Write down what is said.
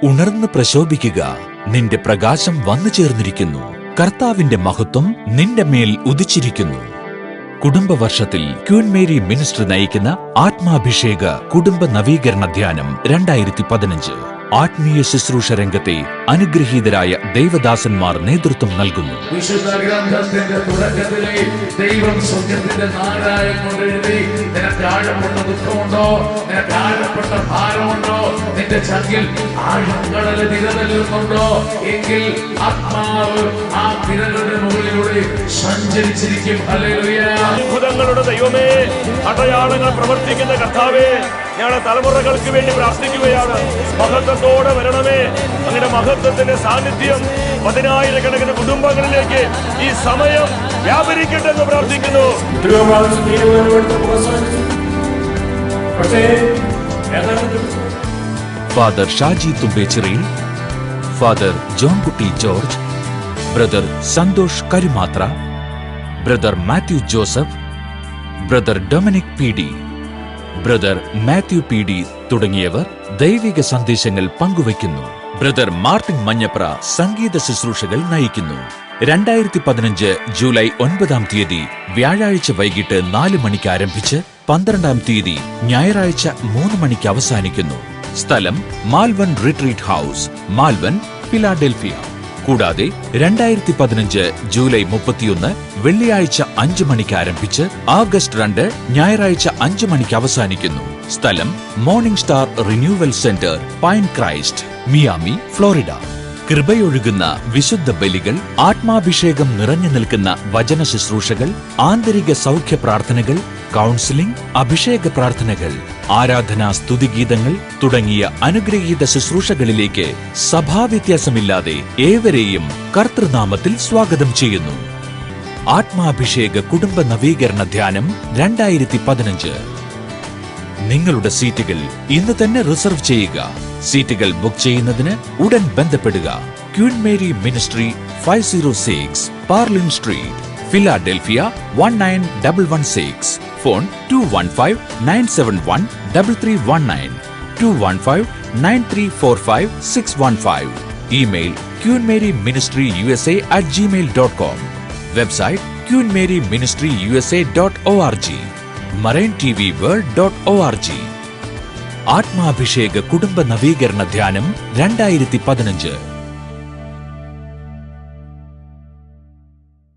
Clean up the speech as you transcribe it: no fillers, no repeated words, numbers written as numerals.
ഉണർന്ന് പ്രശോഭിക്കുക, നിന്റെ പ്രകാശം വന്നു ചേർന്നിരിക്കുന്നു. കർത്താവിന്റെ മഹത്വം നിന്റെ മേൽ ഉദിച്ചിരിക്കുന്നു. കുടുംബവർഷത്തിൽ ക്വീൻ മേരി മിനിസ്ട്രി നയിക്കുന്ന ആത്മാഭിഷേക കുടുംബ നവീകരണ ധ്യാനം 2015. ആത്മീയ ശുശ്രൂഷ രംഗത്തെ അനുഗ്രഹീതരായ ദൈവദാസന്മാർ നേതൃത്വം നൽകുന്നു. വിശുദ്ധ ഗ്രന്ഥത്തിന്റെ തുടക്കത്തിലെ ദൈവം സ്വർഗ്ഗത്തിന്റെ നാരായം കൊണ്ടെഴുതി, നിനക്ക് ആഴപ്പെട്ട ദുഃഖമുണ്ടോ, നിനക്ക് ആഴപ്പെട്ട ഭാരമുണ്ടോ, നിന്റെ ചങ്കിൽ ആഴക്കടൽ തിരതല്ലുന്നുണ്ടോ എങ്കിൽ ആത്മാവ് ആ തിരകളുടെ മുകളിലൂടെ സഞ്ചരിച്ചിരിക്കും. ഹല്ലേലൂയ. അത്ഭുതങ്ങളുടെ ദൈവമേ, അടയാളങ്ങൾ പ്രവർത്തിക്കുന്ന കർത്താവേ, ഞങ്ങളുടെ തലമുറകൾക്ക് വേണ്ടി പ്രാർത്ഥിക്കുകയാണ്. മഹത്വത്തോടെ വരണമേ. അങ്ങനെ മഹത്വത്തിന്റെ സാന്നിധ്യം 10,000-കണക്കിന് കുടുംബങ്ങളിലേക്ക് ഈ സമയം വ്യാപരിക്കട്ടെ എന്ന് പ്രാർത്ഥിക്കുന്നു. ഫാദർ ഷാജി തുമ്പേച്ചിറയിൽ, father Johnkutty George, brother Santhosh Karumathra, brother Mathew Joseph, brother Dominic P D, brother Mathew P D തുടങ്ങിയവർ ദൈവിക സന്ദേശങ്ങൾ പങ്കുവയ്ക്കുന്നു. ബ്രദർ മാർട്ടിൻ മഞ്ഞപ്ര സംഗീത ശുശ്രൂഷകൾ നയിക്കുന്നു. 2015 ജൂലൈ 9 വ്യാഴാഴ്ച വൈകിട്ട് 4 മണിക്ക് ആരംഭിച്ച് 12 ഞായറാഴ്ച 3 മണിക്ക് അവസാനിക്കുന്നു. സ്ഥലം Malvan retreat house, Malvan, Philadelphia. കൂടാതെ 2015 ജൂലൈ 31 വെള്ളിയാഴ്ച 5 മണിക്ക് ആരംഭിച്ച് ആഗസ്റ്റ് 2 ഞായറാഴ്ച 5 മണിക്ക് അവസാനിക്കുന്നു. സ്ഥലം Morning Star Renewal Centre, Pinecrest, Miami, Florida. കൃപയൊഴുകുന്ന വിശുദ്ധ ബലികൾ, ആത്മാഭിഷേകം നിറഞ്ഞു നിൽക്കുന്ന വചന ശുശ്രൂഷകൾ, ആന്തരിക സൗഖ്യ പ്രാർത്ഥനകൾ, കൗൺസിലിംഗ്, അഭിഷേക പ്രാർത്ഥനകൾ, ആരാധനാ സ്തുതിഗീതങ്ങൾ തുടങ്ങിയ അനുഗ്രഹീത ശുശ്രൂഷകളിലേക്ക് സഭാവ്യത്യാസമില്ലാതെ ഏവരെയും കർത്തൃനാമത്തിൽ സ്വാഗതം ചെയ്യുന്നു. ആത്മാഭിഷേക കുടുംബ നവീകരണ ധ്യാനം 2015. നിങ്ങളുടെ സീറ്റുകൾ ഇന്ന് തന്നെ റിസർവ് ചെയ്യുക. സീറ്റുകൾ ബുക്ക് ചെയ്യുന്നതിന് ഉടൻ ബന്ധപ്പെടുക. Queen Mary Ministry, 506 Parlin Street, Philadelphia 19116. Phone 215-971-3319, 215-9345-615. Email queenmaryministryusa@gmail.com. Website queenmaryministryusa.org, marinetvworld.org. ആത്മാഭിഷേക കുടുംബ നവീകരണ ധ്യാനം 2015.